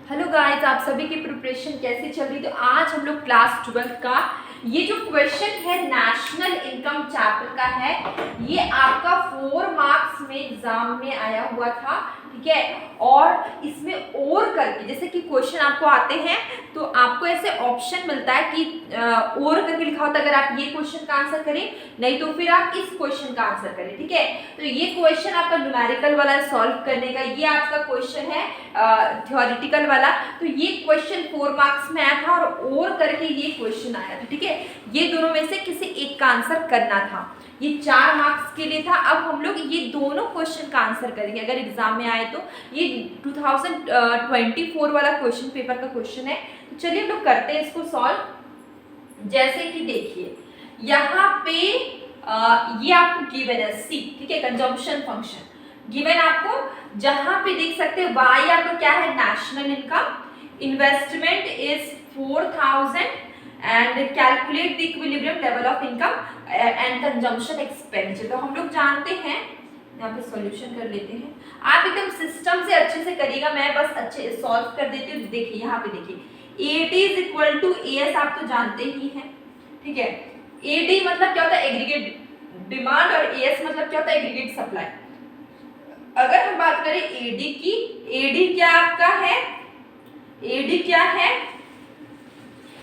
Hello guys, आप सभी की प्रिपरेशन कैसी चल रही? तो आज हम लोग क्लास 12 का ये जो क्वेश्चन है नेशनल इनकम चैप्टर का है, ये आपका 4 मार्क्स में एग्जाम में आया हुआ था, ठीक है। और इसमें और करके जैसे कि क्वेश्चन आपको आते हैं तो आपको ऐसे ऑप्शन मिलता है कि और करके लिखा होता है, अगर आप ये क्वेश्चन का आंसर करें, नहीं तो फिर आप इस क्वेश्चन का आंसर करें, ठीक है। तो ये क्वेश्चन आपका न्यूमेरिकल वाला सॉल्व करने का, ये आपका क्वेश्चन है थ्योरेटिकल वाला। तो ये क्वेश्चन 4 मार्क्स में आया था और करके ये क्वेश्चन आया था, ठीक है। ये दोनों में से किसी एक का आंसर करना था, ये 4 मार्क्स के लिए था। अब हम लोग ये दोनों क्वेश्चन का आंसर करेंगे अगर एग्जाम में आए तो। ये 2024 वाला क्वेश्चन पेपर का क्वेश्चन है। तो चलिए हम लोग करते हैं इसको सॉल्व। जैसे कि देखिए यहाँ पे ये आपको गिवन है सी, ठीक है, कंजम्पशन फंक्शन गिवन आपको, जहां पे देख सकते हैं वाई आपका क्या है, national income, investment is 4000 and calculate the equilibrium level of income and consumption expenditure. तो हम लोग जानते हैं, यहाँ पे सॉल्यूशन कर लेते हैं। आप एकदम सिस्टम से अच्छे से करिएगा, मैं बस अच्छे सॉल्व कर देती हूँ। देखिए यहाँ पे देखिए AD is equal to S, आप तो जानते ही हैं, ठीक है। एडी मतलब क्या होता है, एग्रीगेट डिमांड, और एस मतलब क्या होता है, एग्रीगेट सप्लाई। अगर हम बात करें एडी की, एडी क्या आपका है, एडी क्या है,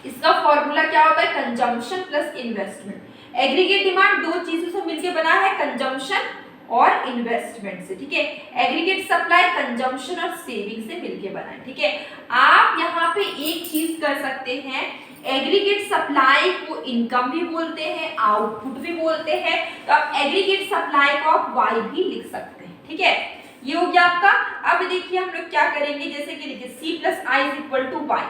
इसका फॉर्मूला क्या होता है, consumption plus investment. Aggregate demand दो चीजों से मिलकर बना है, कंजम्पशन और इन्वेस्टमेंट से, ठीक है। एग्रीगेट सप्लाई कंजम्पशन और सेविंग से मिलकर बना है, ठीक है। आप यहाँ पे एक चीज कर सकते हैं, एग्रीगेट सप्लाई को इनकम भी बोलते हैं, आउटपुट भी बोलते हैं, तो आप एग्रीगेट सप्लाई को आप वाई भी लिख सकते हैं, ठीक है। ये हो गया आपका। अब देखिए हम लोग क्या करेंगे, जैसे कि देखिए C plus I is equal to Y.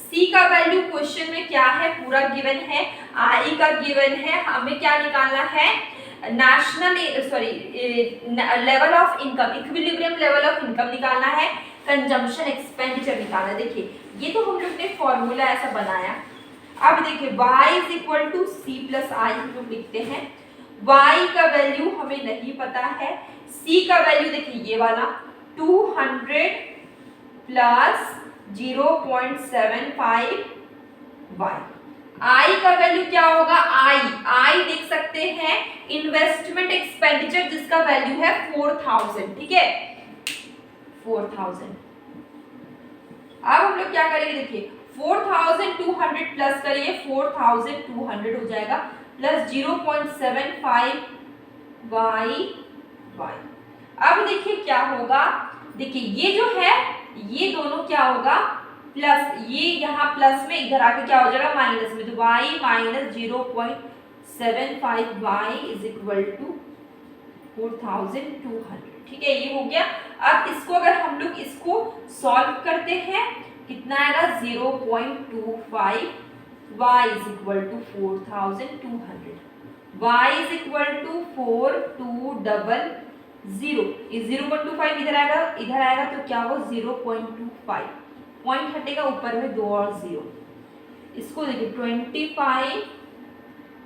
C का वैल्यू क्वेश्चन में क्या है, पूरा गिवन है, आई का गिवन है, हमें क्या निकालना है, national level of income, equilibrium level of income निकालना है, कंजम्पशन एक्सपेंडिचर निकालना है। देखिए ये तो हम लोग ने फॉर्मूला ऐसा बनाया। अब देखिए y is equal to C plus I हम लोग लिखते हैं। y का वैल्यू हमें नहीं पता है, c का वैल्यू देखिए ये वाला 200 प्लस 0.75 y। I का वैल्यू क्या होगा, I देख सकते हैं इन्वेस्टमेंट एक्सपेंडिचर जिसका वैल्यू है 4000, ठीक है, 4000। अब हम लोग क्या करेंगे, देखिए 4200 प्लस करिए 4200 हो जाएगा, प्लस 0.75 y। अब देखिए क्या होगा, देखिए ये जो है ये दोनों क्या होगा, प्लस, ये यहाँ प्लस में इधर आके क्या हो जाएगा माइनस में, तो y minus 0.75 y is equal to 4200, ठीक है, ये हो गया। अब इसको अगर हम लोग इसको सॉल्व करते हैं, कितना आएगा 0.25 y is equal to 4200, y is equal to 4200, इस 0.25 इधर आएगा तो क्या हो 0.25, पॉइंट हटेगा ऊपर में 2 और 0। इसको देखिए 25,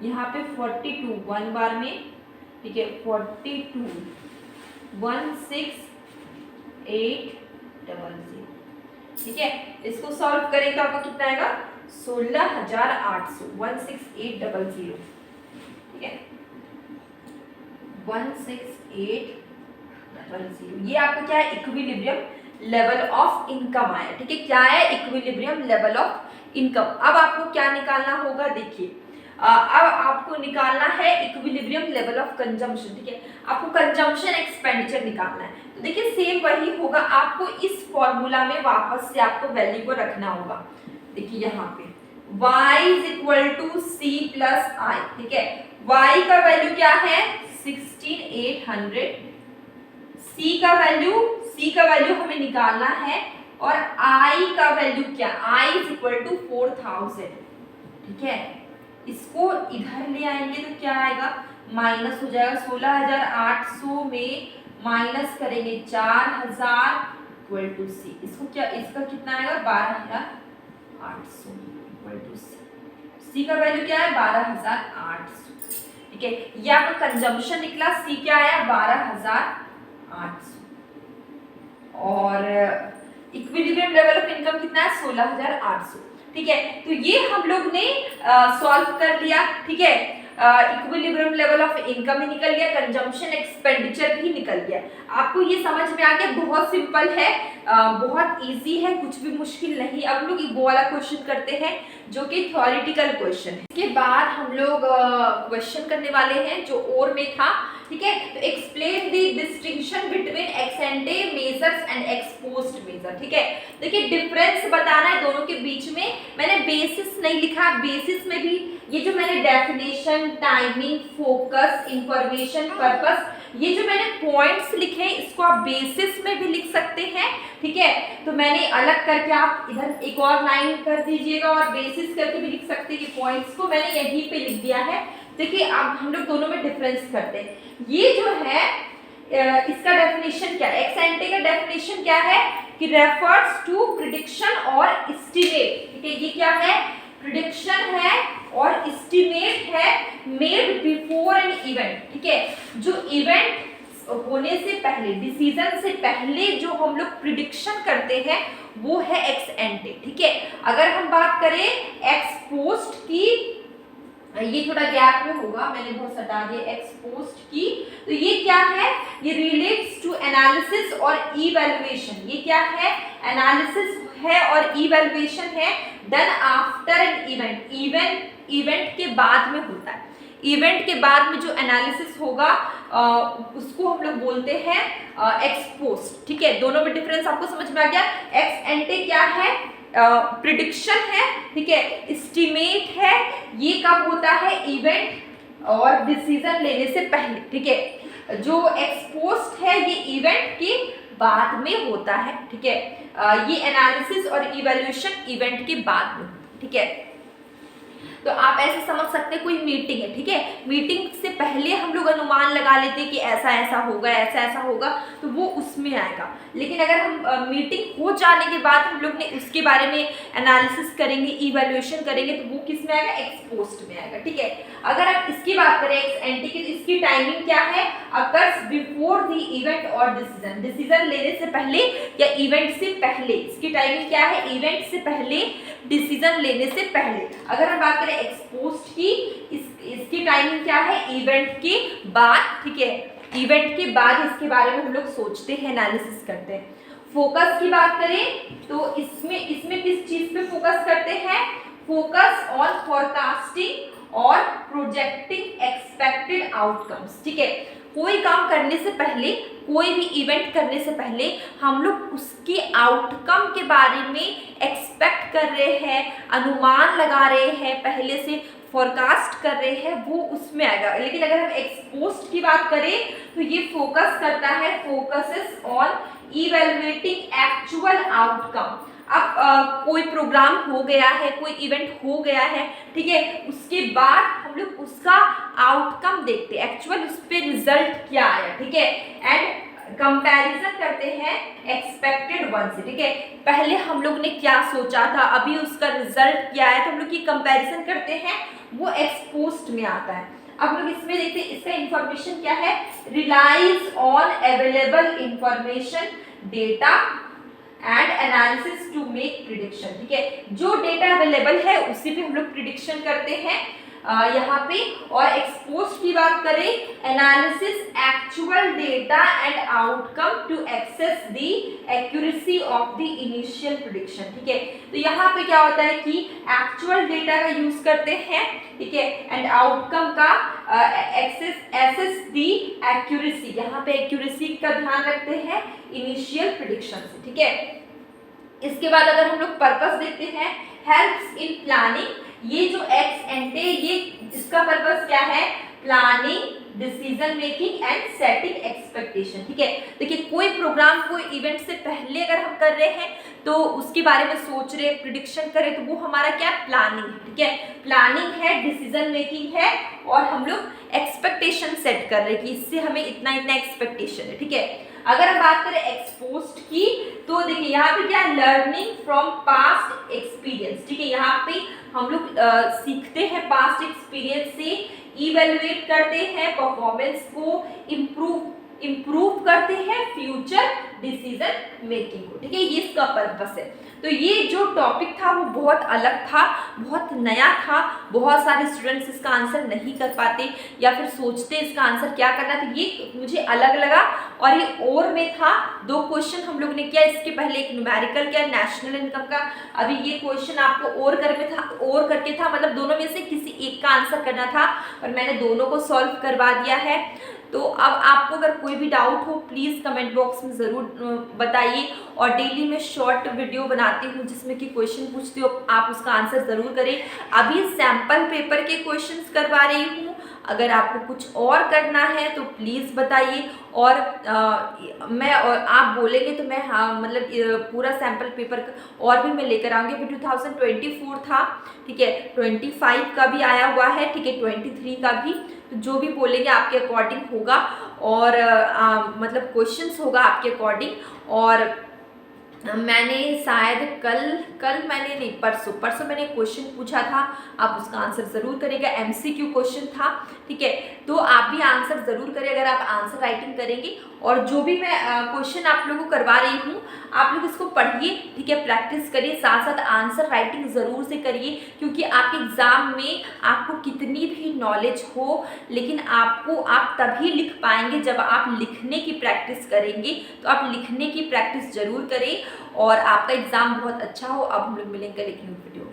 यहाँ पे 42 वन बार में, ठीक है, 42 16800, ठीक है। इसको सॉल्व करें तो आपको कितना आएगा 16800, 16800, ठीक है, 16800। ये आपका क्या है, इक्विलिब्रियम लेवल ऑफ इनकम आया, ठीक है। क्या है, इक्विलिब्रियम लेवल ऑफ इनकम। अब आपको क्या निकालना होगा, देखिए अब आपको निकालना है इक्विलिब्रियम लेवल ऑफ कंजम्पशन, ठीक है। आपको कंजम्पशन एक्सपेंडिचर निकालना है, तो देखिए सेम वही होगा, आपको इस फॉर्मूला में वापस से आपको वैल्यू को रखना होगा। देखिए यहाँ पे y is equal to C plus I, ठीक है। y का वैल्यू क्या है 16800, c का वैल्यू हमें निकालना है, और i का वैल्यू क्या, i इज इक्वल टू 4000, ठीक है। इसको इधर ले आएंगे तो क्या आएगा, माइनस हो जाएगा, 16800 में माइनस करेंगे 4000 इक्वल टू सी, इसको क्या, इसका कितना आएगा 12800 इक्वल टू सी का वैल्यू क्या है 12800, ठीक है। ये आपका कंजम्पशन निकला, सी क्या आया 12800, और इक्विलिब्रियम लेवल ऑफ इनकम कितना है 16,800, ठीक है। तो ये हम लोग ने सॉल्व कर लिया, ठीक है। इक्विलिब्रियम लेवल ऑफ इनकम ही निकल गया, कंजम्पशन एक्सपेंडिचर भी निकल गया। आपको ये समझ में आ गया, बहुत सिंपल है, बहुत इजी है, कुछ भी मुश्किल नहीं। अब हम लोग वो वाला क्वेश्चन करते हैं जो कि थ्योरेटिकल क्वेश्चन है। इसके बाद हम लोग क्वेश्चन करने वाले हैं जो और में था, ठीक है। तो explain the distinction between ex ante measures and exposed measure, ठीक है। देखिए डिफरेंस बताना है दोनों के बीच में। मैंने बेसिस नहीं लिखा, बेसिस में भी ये जो मैंने definition, timing, focus, information, purpose, ये जो मैंने पॉइंट्स लिखे हैं इसको आप बेसिस में भी लिख सकते हैं, ठीक है। तो मैंने अलग करके आप इधर एक और लाइन कर दीजिएगा और बेसिस करके भी लिख सकते हैं कि पॉइंट्स को मैंने यहीं पे लिख दिया है। देखिए अब हम लोग दोनों में डिफरेंस करते हैं। ये जो है इसका डेफिनेशन क्या है, एक्स एंटे का डेफिनेशन क्या है कि रेफर्स टू प्रिडिक्शन और एस्टिमेट, ठीक है। ये क्या है, प्रिडिक्शन है और एस्टिमेट है मेड बिफोर एन इवेंट, ठीक है। जो इवेंट होने से पहले, डिसीजन से पहले जो हम लोग प्रिडिक्शन करते हैं वो है एक्स एंटे, ठीक है। अगर हम बात करें एक्स पोस्ट की, ये थोड़ा गैप में होगा, मैंने बहुत हटा दिया, एक्स पोस्ट की, तो ये क्या है, ये रिलेट्स टू एनालिसिस और इवैल्यूएशन। ये क्या है, एनालिसिस है और इवैल्यूएशन है done after an event, event के बाद में होता है। इवेंट के बाद में जो एनालिसिस होगा उसको हम लोग बोलते हैं एक्स पोस्ट, ठीक है। दोनों में डिफरेंस आपको समझ में आ गया। एक्स एंटे क्या है, प्रिडिक्शन है, ठीक है। एस्टिमेट है, ये कब होता है, इवेंट और डिसीजन लेने से पहले, ठीक है। जो एक्सपोस्ट है ये इवेंट के बाद में होता है, ठीक है। ये एनालिसिस और इवैल्यूएशन इवेंट के बाद में, ठीक है। तो आप ऐसे समझ सकते हैं कोई मीटिंग है, ठीक है। मीटिंग से पहले हम लोग अनुमान लगा लेते हैं कि ऐसा ऐसा होगा, ऐसा ऐसा होगा, तो वो उसमें आएगा। लेकिन अगर हम मीटिंग हो जाने के बाद हम लोग ने उसके बारे में एनालिसिस करेंगे, इवैल्यूएशन करेंगे, तो वो किस में आएगा, एक्सपोस्ट में आएगा, ठीक है। अगर आप इसकी बात करें एक्स एंटी की, तो इसकी टाइमिंग क्या है, अकर्स बिफोर द इवेंट और डिसीजन, डिसीजन लेने से पहले या इवेंट से पहले। इसकी टाइमिंग क्या है, इवेंट से पहले, डिसीजन लेने से पहले। अगर हम बात करें एक्सपोज्ड की, इसकी टाइमिंग क्या है, इवेंट के बाद, ठीक है। इवेंट के बाद इसके बारे में हम लोग सोचते हैं, एनालिसिस करते हैं। फोकस की बात करें तो इसमें किस चीज पे फोकस करते हैं, फोकस ऑन फोरकास्टिंग और प्रोजेक्टिंग एक्सपेक्टेड आउटकम्स, ठीक है। कोई काम करने से पहले, कोई भी इवेंट करने से पहले हम लोग उसके आउटकम के बारे में एक्सपेक्ट कर रहे हैं, अनुमान लगा रहे हैं, पहले से फोरकास्ट कर रहे हैं, वो उसमें आएगा। लेकिन अगर हम एक्सपोज्ड की बात करें तो ये फोकस करता है, focuses on evaluating actual outcome. अब कोई प्रोग्राम हो गया है, कोई इवेंट हो गया है, ठीक है, उसके बाद हम लोग उसका आउटकम देखते हैं, एक्चुअल उस पे रिजल्ट क्या आया, ठीक है। एंड कंपैरिजन करते हैं एक्सपेक्टेड वन से, ठीक है। पहले हम लोग ने क्या सोचा था, अभी उसका रिजल्ट क्या है, तो हम लोग की कंपैरिजन करते हैं, वो एक्सपोज्ड में आता है। अब लोग इसमें देखते हैं, इसका इंफॉर्मेशन क्या है, relies on available information, data and analysis to make prediction, ठीक है। जो डेटा अवेलेबल है उसी पे हम लोग प्रिडिक्शन करते हैं यहाँ पे। और एक्सपोज की बात करें, analysis actual data and outcome to assess the accuracy of the initial prediction, ठीक है। तो यहाँ पे क्या होता है कि एक्चुअल डेटा का यूज करते हैं, ठीक है, एंड आउटकम का एक्सेस द एक्यूरेसी, यहाँ पे एक्यूरेसी का ध्यान रखते हैं इनिशियल प्रिडिक्शन से, ठीक है। इसके बाद अगर हम लोग पर्पस देखते हैं, हेल्प्स इन प्लानिंग, ये जो एक्स एंटे, ये इसका पर्पस क्या है, planning, decision making and setting expectation, ठीक है। देखिए कोई प्रोग्राम, कोई इवेंट से पहले अगर हम कर रहे हैं तो उसके बारे में सोच रहे, प्रिडिक्शन करें, तो वो हमारा क्या, प्लानिंग है, ठीक है। प्लानिंग है, डिसीजन मेकिंग है, और हम लोग एक्सपेक्टेशन सेट कर रहे हैं कि इससे हमें इतना इतना एक्सपेक्टेशन है, ठीक है। अगर हम बात करें एक्सपोज्ड की, तो देखिए यहाँ पे क्या, लर्निंग फ्रॉम पास्ट एक्सपीरियंस, ठीक है। यहाँ पे हम लोग सीखते हैं पास्ट एक्सपीरियंस से, इवेल्युएट करते हैं परफॉर्मेंस को, इम्प्रूव इम्प्रूव करते हैं फ्यूचर डिसीजन मेकिंग को, ठीक है, ये इसका पर्पस है। तो ये जो टॉपिक था वो बहुत अलग था, बहुत नया था, बहुत सारे स्टूडेंट्स इसका आंसर नहीं कर पाते या फिर सोचते इसका आंसर क्या करना, तो ये मुझे अलग लगा। और ये और में था, 2 क्वेश्चन हम लोग ने किया, इसके पहले एक न्यूमेरिकल किया नेशनल इनकम का, अभी ये क्वेश्चन आपको और करके था, मतलब दोनों में से किसी एक का आंसर करना था और मैंने दोनों को सॉल्व करवा दिया है। तो अब आपको अगर कोई भी डाउट हो प्लीज़ कमेंट बॉक्स में ज़रूर बताइए, और डेली मैं शॉर्ट वीडियो बनाती हूँ जिसमें कि क्वेश्चन पूछती हूँ, आप उसका आंसर ज़रूर करें। अभी सैम्पल पेपर के क्वेश्चंस करवा रही हूँ, अगर आपको कुछ और करना है तो प्लीज़ बताइए, और आप बोलेंगे तो मैं मतलब पूरा सैम्पल पेपर और भी मैं लेकर आऊँगी। अभी 2024 था, ठीक है, 25 का भी आया हुआ है, ठीक है, 23 का भी, तो जो भी बोलेंगे आपके अकॉर्डिंग होगा, और मतलब क्वेश्चंस होगा आपके अकॉर्डिंग। और मैंने शायद कल मैंने नहीं, परसों मैंने क्वेश्चन पूछा था, आप उसका आंसर ज़रूर करेंगे, एमसीक्यू क्वेश्चन था, ठीक है, तो आप भी आंसर ज़रूर करें अगर आप आंसर राइटिंग करेंगे। और जो भी मैं क्वेश्चन आप लोगों को करवा रही हूँ, आप लोग इसको पढ़िए, ठीक है, प्रैक्टिस करिए, साथ साथ आंसर राइटिंग ज़रूर से करिए, क्योंकि आपके एग्ज़ाम में आपको कितनी भी नॉलेज हो, लेकिन आप तभी लिख पाएंगे जब आप लिखने की प्रैक्टिस करेंगे। तो आप लिखने की प्रैक्टिस ज़रूर करें और आपका एग्ज़ाम बहुत अच्छा हो। अब हम लोग मिलेंगे लेकिन वीडियो